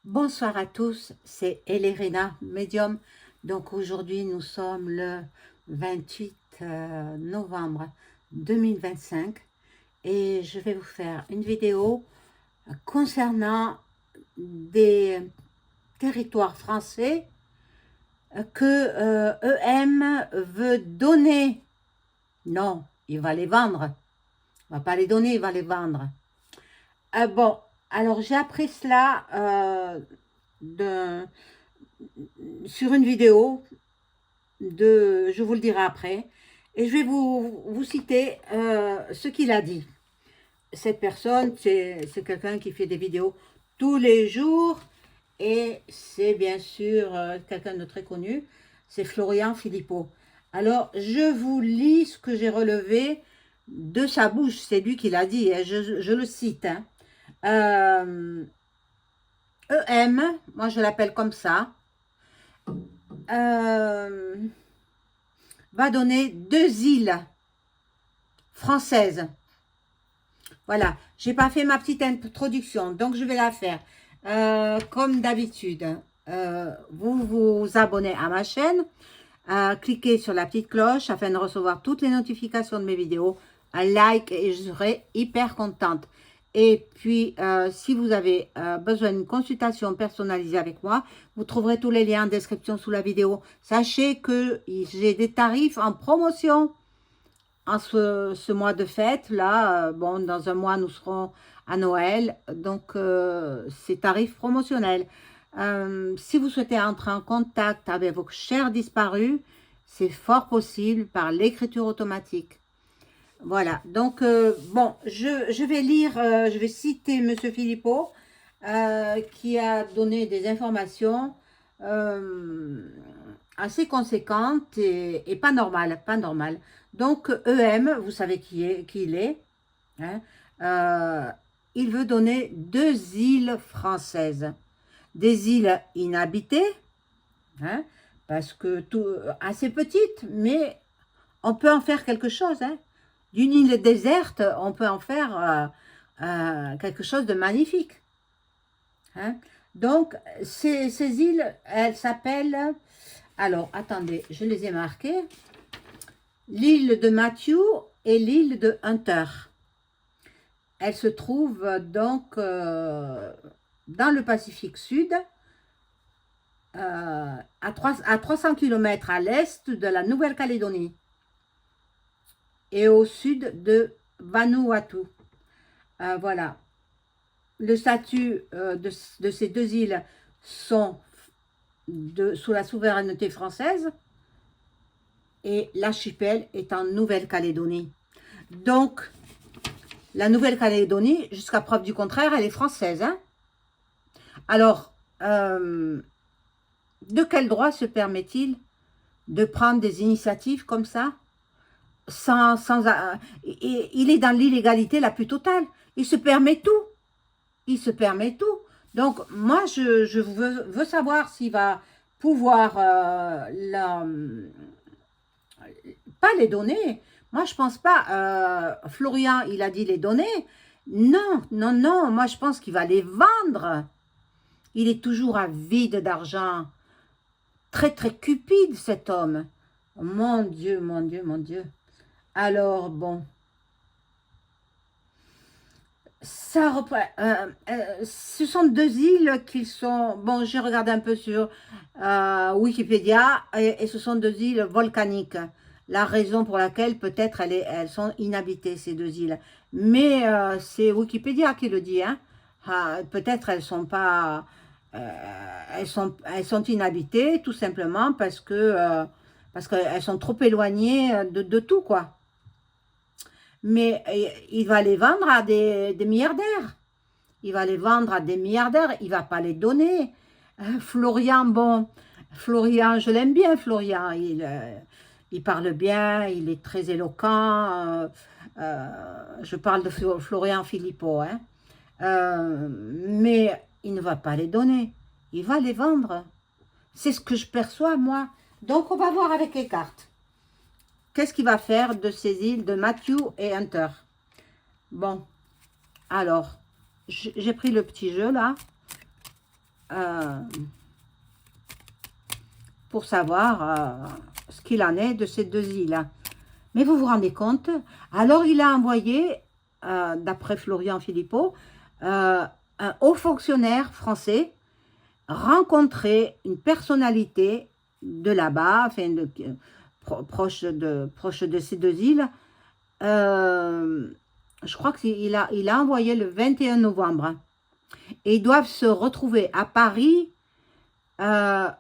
Bonsoir à tous, c'est Elérina, médium. Donc aujourd'hui, nous sommes le 28 novembre 2025 et je vais vous faire une vidéo concernant des territoires français que EM veut donner. Non, il va les vendre. Il va pas les donner, il va les vendre. Bon, alors j'ai appris cela sur une vidéo je vous le dirai après, et je vais vous citer ce qu'il a dit. Cette personne, c'est quelqu'un qui fait des vidéos tous les jours, et c'est bien sûr quelqu'un de très connu, c'est Florian Philippot. Alors, je vous lis ce que j'ai relevé de sa bouche, c'est lui qui l'a dit, hein, je le cite. Hein. EM, moi je l'appelle comme ça, va donner 2 îles françaises. Voilà, j'ai pas fait ma petite introduction, donc je vais la faire. Comme d'habitude, vous vous abonnez à ma chaîne, cliquez sur la petite cloche afin de recevoir toutes les notifications de mes vidéos, un like et je serai hyper contente. Et puis, si vous avez besoin d'une consultation personnalisée avec moi, vous trouverez tous les liens en description sous la vidéo. Sachez que j'ai des tarifs en promotion en ce mois de fête. Là, bon, dans un mois, nous serons à Noël. Donc, c'est tarifs promotionnels. Si vous souhaitez entrer en contact avec vos chers disparus, c'est fort possible par l'écriture automatique. Voilà, donc bon, je vais lire, je vais citer Monsieur Philippot, qui a donné des informations assez conséquentes et pas normales, pas normales. Donc EM, vous savez qui il est, hein, il veut donner 2 îles françaises, des îles inhabitées, hein, parce que tout assez petites, mais on peut en faire quelque chose, hein. D'une île déserte, on peut en faire quelque chose de magnifique. Hein. Donc, ces îles, elles s'appellent... Alors, attendez, je les ai marquées. L'île de Matthew et l'île de Hunter. Elles se trouvent donc dans le Pacifique Sud, à 300 km à l'est de la Nouvelle-Calédonie et au sud de Vanuatu. Voilà. Le statut de ces 2 îles sont sous la souveraineté française et l'archipel est en Nouvelle-Calédonie. Donc, la Nouvelle-Calédonie, jusqu'à preuve du contraire, elle est française. Hein. Alors, de quel droit se permet-il de prendre des initiatives comme ça il est dans l'illégalité la plus totale. Il se permet tout. Il se permet tout. Donc, moi, je veux savoir s'il va pouvoir pas les donner. Moi, je pense pas. Florian, il a dit les donner. Non, non, non. Moi, je pense qu'il va les vendre. Il est toujours avide d'argent. Très, très cupide, cet homme. Mon Dieu, mon Dieu, mon Dieu. Alors, bon. Ce sont 2 îles qui sont... Bon, j'ai regardé un peu sur Wikipédia et ce sont 2 îles volcaniques. La raison pour laquelle peut-être elles sont inhabitées, ces 2 îles. Mais c'est Wikipédia qui le dit. Hein. Peut-être elles sont pas... elles sont inhabitées tout simplement parce qu'elles sont trop éloignées de tout, quoi. Mais il va les vendre à des milliardaires. Il va les vendre à des milliardaires. Il ne va pas les donner. Florian, bon, Florian, je l'aime bien, Florian. Il parle bien, il est très éloquent. Je parle de Florian Philippot. Hein. Mais il ne va pas les donner. Il va les vendre. C'est ce que je perçois, moi. Donc, on va voir avec les cartes. Qu'est-ce qu'il va faire de ces îles de Matthew et Hunter? Bon, alors, j'ai pris le petit jeu là. pour savoir ce qu'il en est de ces deux îles. Mais vous vous rendez compte? Alors, il a envoyé, d'après Florian Philippot, un haut fonctionnaire français rencontrer une personnalité de là-bas, enfin, proche de ces deux îles. Je crois qu'il a envoyé le 21 novembre. Et ils doivent se retrouver à Paris en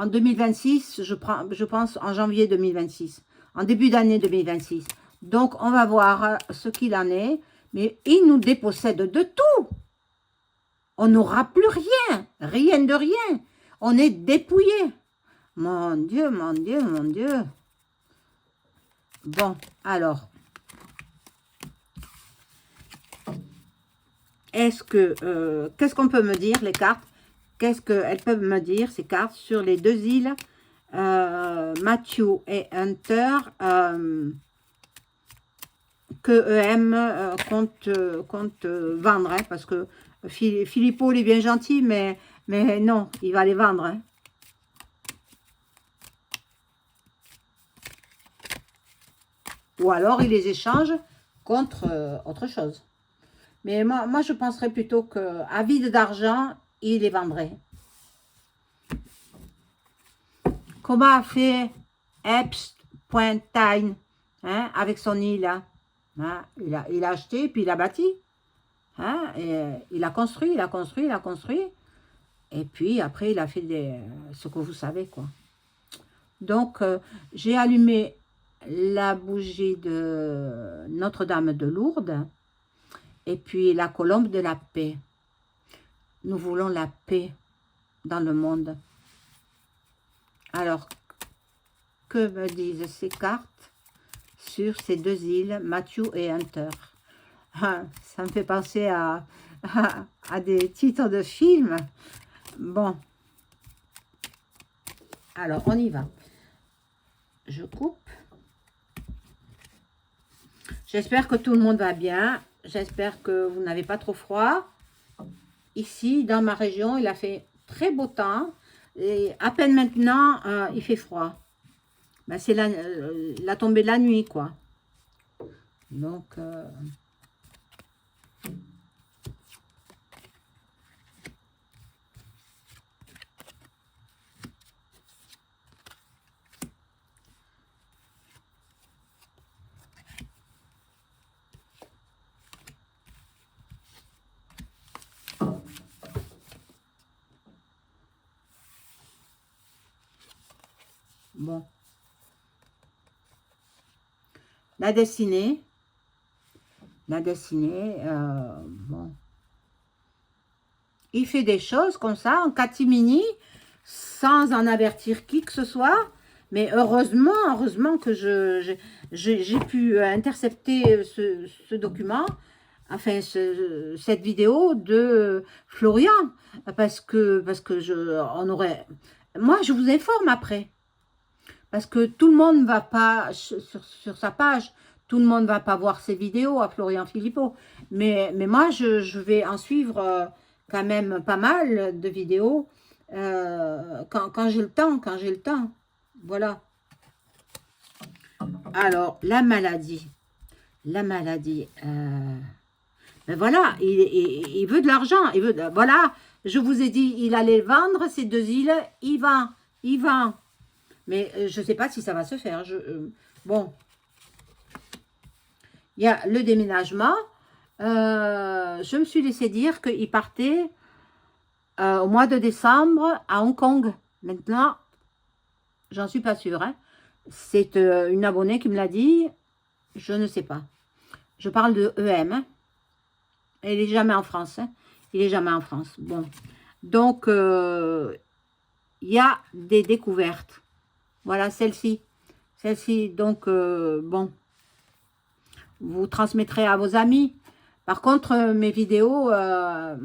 2026, je pense en janvier 2026, en début d'année 2026. Donc, on va voir ce qu'il en est. Mais il nous dépossède de tout. On n'aura plus rien. Rien de rien. On est dépouillé. Mon Dieu, mon Dieu, mon Dieu. Bon, alors. Est-ce que... qu'est-ce qu'on peut me dire, les cartes? Qu'est-ce qu'elles peuvent me dire, ces cartes, sur les deux îles, Matthew et Hunter, que EM compte vendre, hein, parce que Philippot, il est bien gentil, mais non, il va les vendre. Hein. Ou alors, il les échange contre autre chose. Mais moi, je penserais plutôt qu'à vide d'argent, il les vendrait. Comment a fait Epstein, hein, avec son île, hein? Hein, il a acheté, puis il a bâti. Hein, et, il a construit, il a construit, il a construit. Et puis, après, il a fait ce que vous savez, quoi. Donc, j'ai allumé la bougie de Notre-Dame de Lourdes. Et puis, la colombe de la paix. Nous voulons la paix dans le monde. Alors, que me disent ces cartes sur ces deux îles, Matthew et Hunter? Ah, ça me fait penser à des titres de films. Bon. Alors, on y va. Je coupe. J'espère que tout le monde va bien. J'espère que vous n'avez pas trop froid. Ici, dans ma région, il a fait très beau temps. Et à peine maintenant, il fait froid. Ben, c'est la tombée de la nuit, quoi. Donc... Bon. La destinée. Bon. Il fait des choses comme ça, en catimini, sans en avertir qui que ce soit. Mais heureusement que j'ai pu intercepter ce document, enfin, cette vidéo de Florian. Parce que on aurait... Moi, je vous informe après. Parce que tout le monde ne va pas, sur sa page, tout le monde ne va pas voir ses vidéos à Florian Philippot. Mais moi, je vais en suivre quand même pas mal de vidéos quand j'ai le temps, Voilà. Alors, la maladie. Ben voilà, il veut de l'argent. Voilà, je vous ai dit, il allait vendre ces deux îles. Il vend. Mais je ne sais pas si ça va se faire. Bon. Il y a le déménagement. Je me suis laissé dire qu'il partait au mois de décembre à Hong Kong. Maintenant, j'en suis pas sûre. Hein. C'est une abonnée qui me l'a dit. Je ne sais pas. Je parle de EM. Hein. Il n'est jamais en France. Hein. Il n'est jamais en France. Bon. Donc, il y a des découvertes. Voilà, celle-ci. Celle-ci, donc, bon, vous transmettrez à vos amis. Par contre, mes vidéos, ne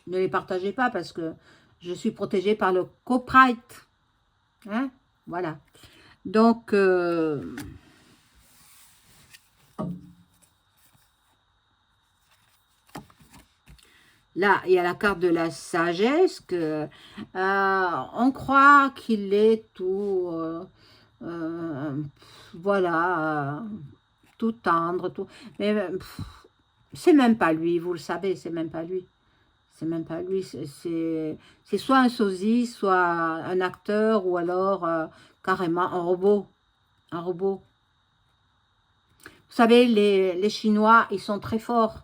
les partagez pas parce que je suis protégée par le copyright. Hein? Voilà. Donc, Là, il y a la carte de la sagesse, que on croit qu'il est tout, euh, voilà, tout tendre, tout. Mais c'est même pas lui, vous le savez, c'est même pas lui. C'est même pas lui, c'est soit un sosie, soit un acteur, ou alors carrément un robot. Un robot. Vous savez, les Chinois, ils sont très forts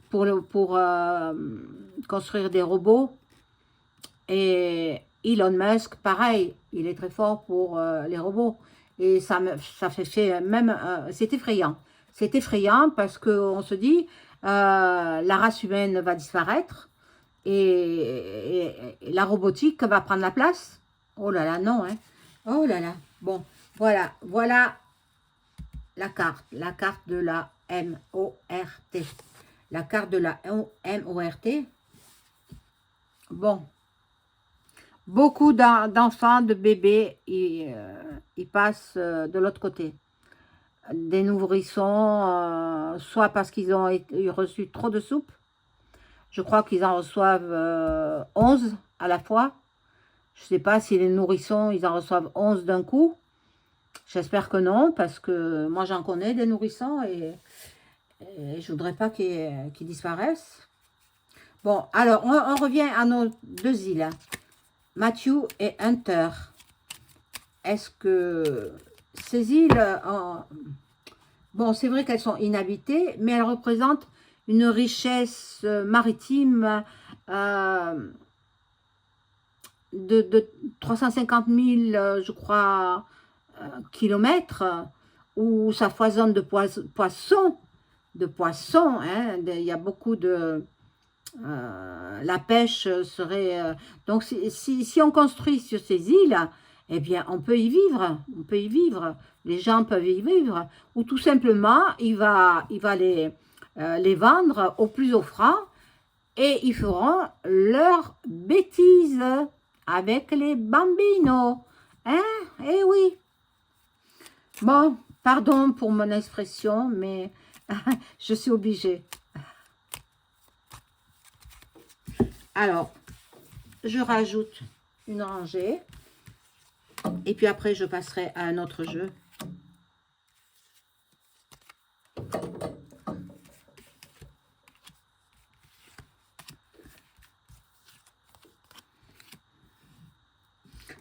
pour construire des robots. Et Elon Musk, pareil, il est très fort pour les robots. Et ça fait même... c'est effrayant. C'est effrayant parce qu'on se dit, la race humaine va disparaître et la robotique va prendre la place. Oh là là, non, hein. Oh là là. Bon, voilà la carte de la M-O-R-T. La carte de la M-O-R-T. Bon. Beaucoup d'enfants, de bébés, ils passent de l'autre côté. Des nourrissons, soit parce qu'ils ont reçu trop de soupe. Je crois qu'ils en reçoivent 11 à la fois. Je ne sais pas si les nourrissons, ils en reçoivent 11 d'un coup. J'espère que non, parce que moi j'en connais des nourrissons et je ne voudrais pas qu'ils disparaissent. Bon, alors on revient à nos deux îles. Matthew et Hunter. Est-ce que ces îles, bon, c'est vrai qu'elles sont inhabitées, mais elles représentent une richesse maritime de 350 000, je crois, kilomètres, où ça foisonne de poissons, hein. Il y a beaucoup de... la pêche serait... donc, si on construit sur ces îles, eh bien, on peut y vivre. On peut y vivre. Les gens peuvent y vivre. Ou tout simplement, il va les vendre au plus offrant et ils feront leurs bêtises avec les bambinos. Hein? Eh oui. Bon, pardon pour mon expression, mais je suis obligée. Alors, je rajoute une rangée. Et puis après, je passerai à un autre jeu.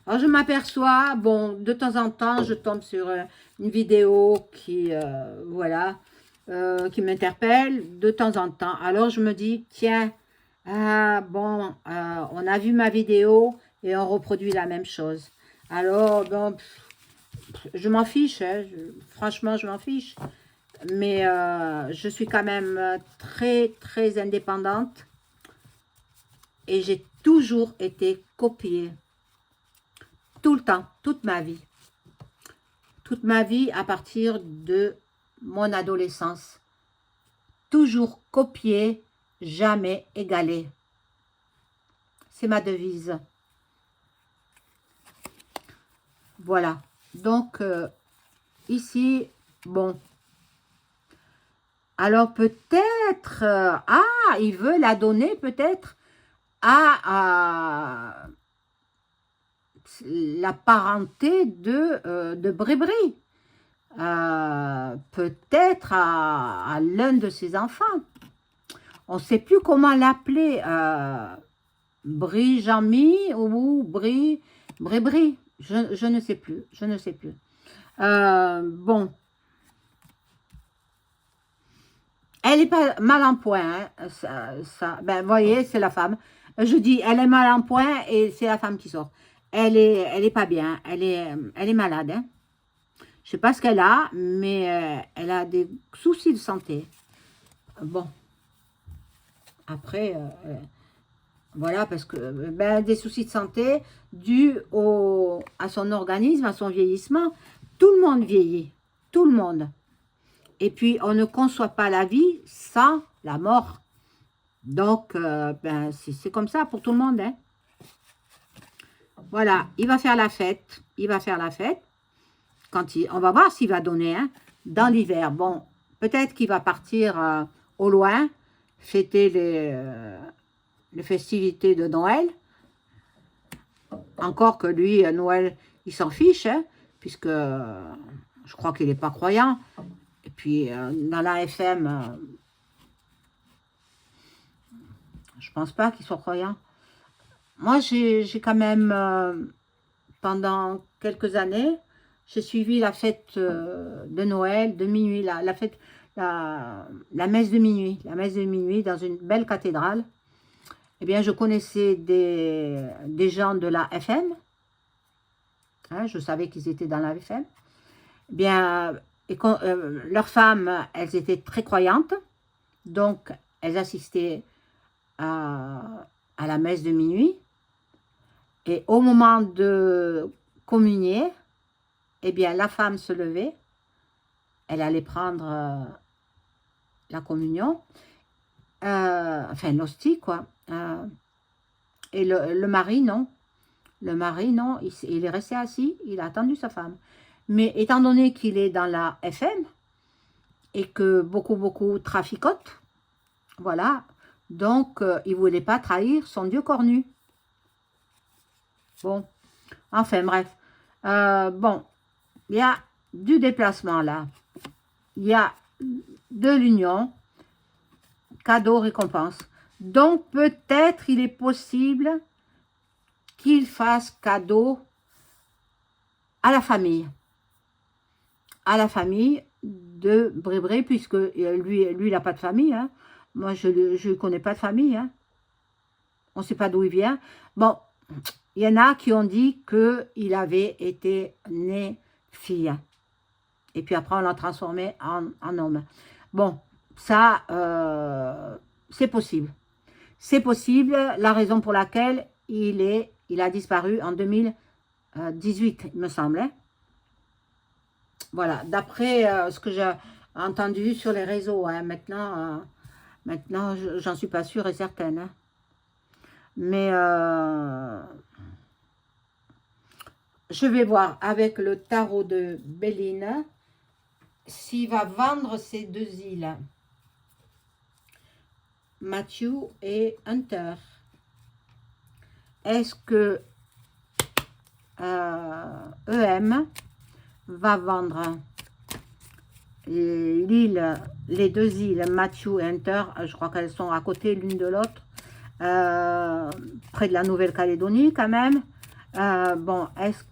Alors, je m'aperçois, bon, de temps en temps, je tombe sur une vidéo qui, voilà, qui m'interpelle de temps en temps. Alors, je me dis, tiens, bon, on a vu ma vidéo et on reproduit la même chose. Alors, bon, je m'en fiche, hein, franchement, je m'en fiche. Mais je suis quand même très, très indépendante. Et j'ai toujours été copiée. Tout le temps, toute ma vie. Toute ma vie à partir de mon adolescence. Toujours copiée, jamais égalée. C'est ma devise. Voilà. Donc, ici, bon. Alors, peut-être... il veut la donner peut-être à la parenté de Brébry. Peut-être à l'un de ses enfants. On ne sait plus comment l'appeler. Bri-Jamy ou Brébry. Je ne sais plus. Je ne sais plus. Bon. Elle n'est pas mal en point. Hein. Ben, vous voyez, c'est la femme. Je dis, elle est mal en point et c'est la femme qui sort. Elle est pas bien. Elle est malade. Hein. Je ne sais pas ce qu'elle a, mais elle a des soucis de santé. Bon. Après, voilà, parce que ben, des soucis de santé dus à son organisme, à son vieillissement. Tout le monde vieillit. Tout le monde. Et puis, on ne conçoit pas la vie sans la mort. Donc, ben, c'est comme ça pour tout le monde. Hein. Voilà, il va faire la fête. Il va faire la fête. On va voir s'il va donner hein, dans l'hiver. Bon, peut-être qu'il va partir au loin fêter les festivités de Noël. Encore que lui, à Noël, il s'en fiche, hein, puisque je crois qu'il n'est pas croyant. Et puis, dans la FM, je pense pas qu'il soit croyant. Moi, j'ai quand même, pendant quelques années, j'ai suivi la fête de Noël, de minuit, la fête, la messe de minuit. La messe de minuit dans une belle cathédrale. Eh bien, je connaissais des gens de la FM. Hein, je savais qu'ils étaient dans la FM. Eh bien, leurs femmes, elles étaient très croyantes. Donc, elles assistaient à la messe de minuit. Et au moment de communier, eh bien, la femme se levait. Elle allait prendre la communion. Enfin, l'hostie, quoi. Et le mari, non. Le mari, non. Il est resté assis. Il a attendu sa femme. Mais étant donné qu'il est dans la FM et que beaucoup traficotent, voilà, donc il ne voulait pas trahir son Dieu cornu. Bon, enfin bref. Bon, il y a du déplacement là. Il y a de l'union, cadeau, récompense. Donc peut-être il est possible qu'il fasse cadeau à la famille. À la famille de Brébré, puisque lui il n'a pas de famille. Hein. Moi, je ne connais pas de famille. Hein. On ne sait pas d'où il vient. Bon, il y en a qui ont dit qu'il avait été né fille. Et puis après, on l'a transformé en homme. Bon, ça, c'est possible. C'est possible, la raison pour laquelle il a disparu en 2018, il me semble. Hein. Voilà, d'après ce que j'ai entendu sur les réseaux, hein, maintenant, j'en suis pas sûre et certaine. Hein. Mais je vais voir avec le tarot de Béline s'il va vendre ces deux îles. Matthew et Hunter. Est-ce que EM va vendre l'île, les deux îles, Matthew et Hunter, je crois qu'elles sont à côté l'une de l'autre, près de la Nouvelle-Calédonie quand même. Bon, est-ce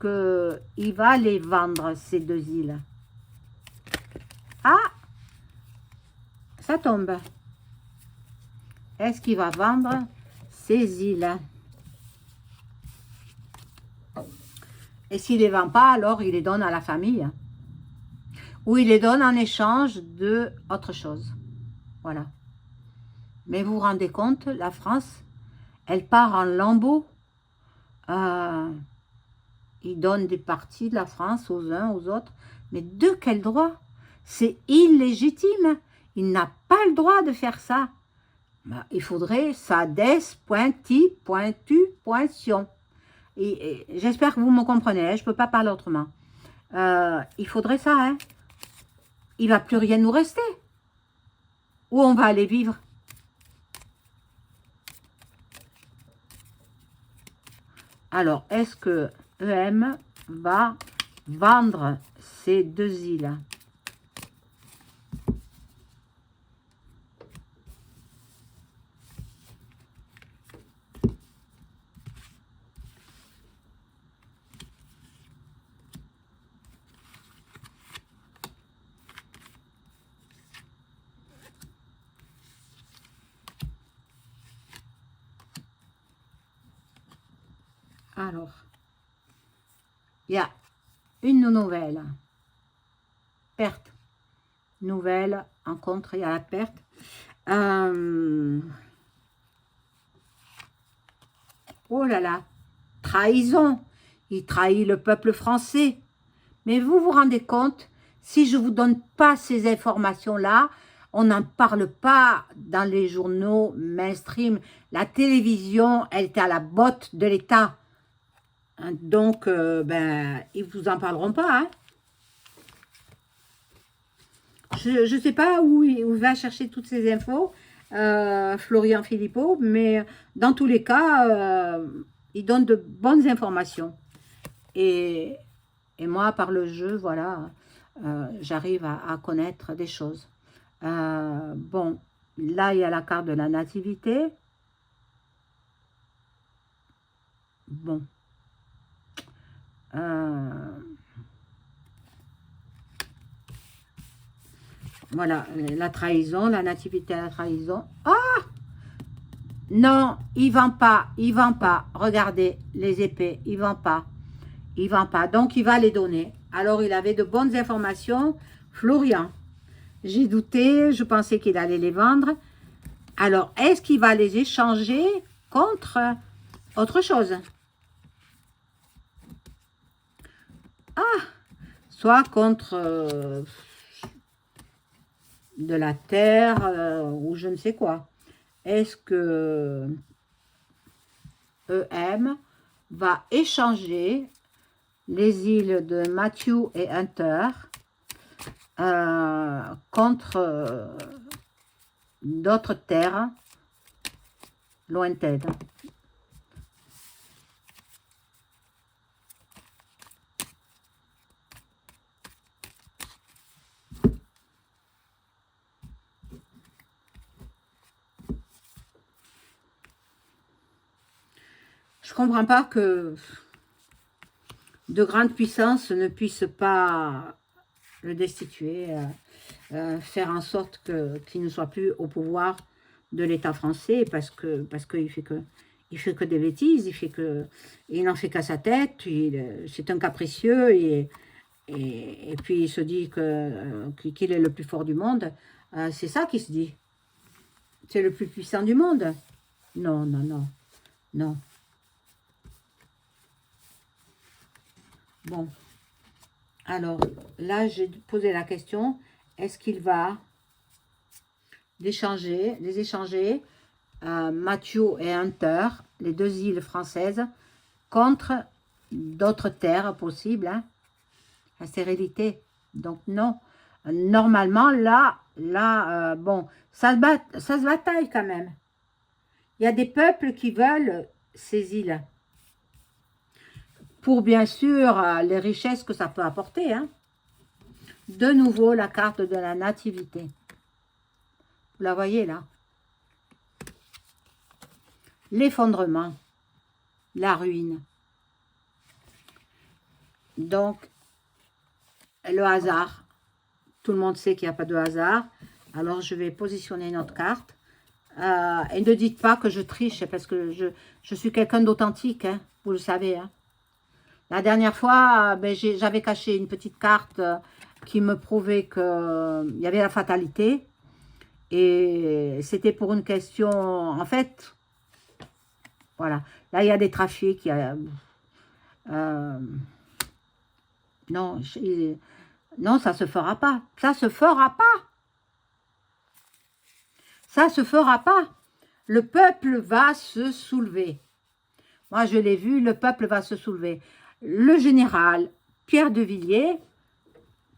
qu'il va les vendre, ces deux îles? Ah, ça tombe. Est-ce qu'il va vendre ces îles? Et s'il ne les vend pas, alors il les donne à la famille. Ou il les donne en échange de autre chose. Voilà. Mais vous vous rendez compte, la France, elle part en lambeaux. Il donne des parties de la France aux uns, aux autres. Mais de quel droit? C'est illégitime. Il n'a pas le droit de faire ça. Il faudrait sa des pointi pointu pointion. Et j'espère que vous me comprenez, hein, je ne peux pas parler autrement. Il faudrait ça, hein. Il ne va plus rien nous rester. Où on va aller vivre? Alors, est-ce que EM va vendre ces deux îles? Alors, il y a une nouvelle perte. Nouvelle, en contre, il y a la perte. Oh là là, trahison. Il trahit le peuple français. Mais vous vous rendez compte, si je ne vous donne pas ces informations-là, on n'en parle pas dans les journaux mainstream. La télévision, elle est à la botte de l'État. Donc, ben, ils ne vous en parleront pas. Hein. Je ne sais pas où il va chercher toutes ces infos. Florian Philippot, mais dans tous les cas, il donne de bonnes informations. Et, moi, par le jeu, voilà, j'arrive à connaître des choses. Bon, là, il y a la carte de la nativité. Bon. Voilà, la trahison, la nativité à la trahison. Ah! Non, il vend pas, il vend pas. Regardez, les épées, il vend pas. Il vend pas, donc il va les donner. Alors, il avait de bonnes informations. Florian, j'ai douté, je pensais qu'il allait les vendre. Alors, est-ce qu'il va les échanger contre autre chose? Ah, soit contre de la terre ou je ne sais quoi. Est-ce que EM va échanger les îles de Matthew et Hunter contre d'autres terres lointaines? Je comprends pas que de grandes puissances ne puissent pas le destituer, faire en sorte qu'il ne soit plus au pouvoir de l'État français parce qu'il fait que des bêtises, il n'en fait qu'à sa tête, c'est un capricieux et puis il se dit qu'il est le plus fort du monde. C'est ça qu'il se dit. C'est le plus puissant du monde. Non, non, non, non. Bon, alors là, j'ai posé la question, est-ce qu'il va les échanger Matthew et Hunter, les deux îles françaises, contre d'autres terres possibles, hein, la stérilité. Donc non, normalement là, bon, ça se bataille quand même. Il y a des peuples qui veulent ces îles. Pour bien sûr les richesses que ça peut apporter. Hein. De nouveau, la carte de la nativité. Vous la voyez là? L'effondrement, la ruine. Donc, le hasard. Tout le monde sait qu'il n'y a pas de hasard. Alors, je vais positionner notre carte. Et ne dites pas que je triche, parce que je suis quelqu'un d'authentique, hein, vous le savez. Hein. La dernière fois, ben, j'avais caché une petite carte qui me prouvait qu'il y avait la fatalité. Et c'était pour une question, en fait, voilà. Là, il y a des trafics. Non, non, ça ne se fera pas. Ça ne se fera pas. Ça ne se fera pas. Le peuple va se soulever. Moi, je l'ai vu, le peuple va se soulever. Le général Pierre de Villiers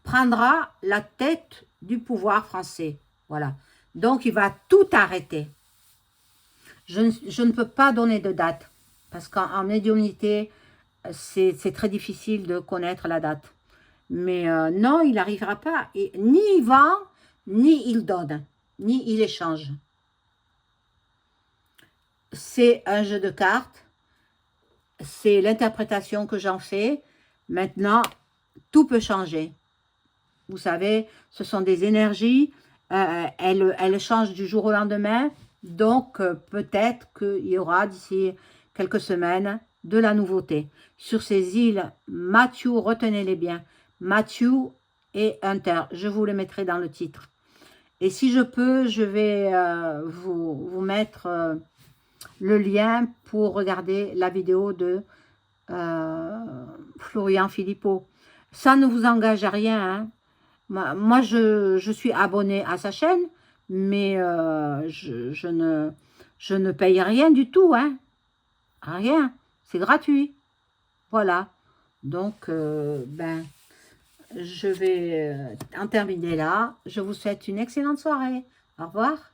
prendra la tête du pouvoir français. Voilà. Donc, il va tout arrêter. Je ne peux pas donner de date. Parce qu'en médiumnité, c'est très difficile de connaître la date. Mais non, il n'arrivera pas. Et, ni il vend, ni il donne, ni il échange. C'est un jeu de cartes. C'est l'interprétation que j'en fais. Maintenant, tout peut changer. Vous savez, ce sont des énergies. Elles changent du jour au lendemain. Donc, peut-être qu'il y aura d'ici quelques semaines de la nouveauté. Sur ces îles, Matthew, retenez-les bien. Matthew et Hunter. Je vous les mettrai dans le titre. Et si je peux, je vais vous mettre le lien pour regarder la vidéo de Florian Philippot. Ça ne vous engage à rien. Hein. Moi, je suis abonnée à sa chaîne, mais je ne paye rien du tout. Hein. Rien. C'est gratuit. Voilà. Donc, ben, je vais en terminer là. Je vous souhaite une excellente soirée. Au revoir.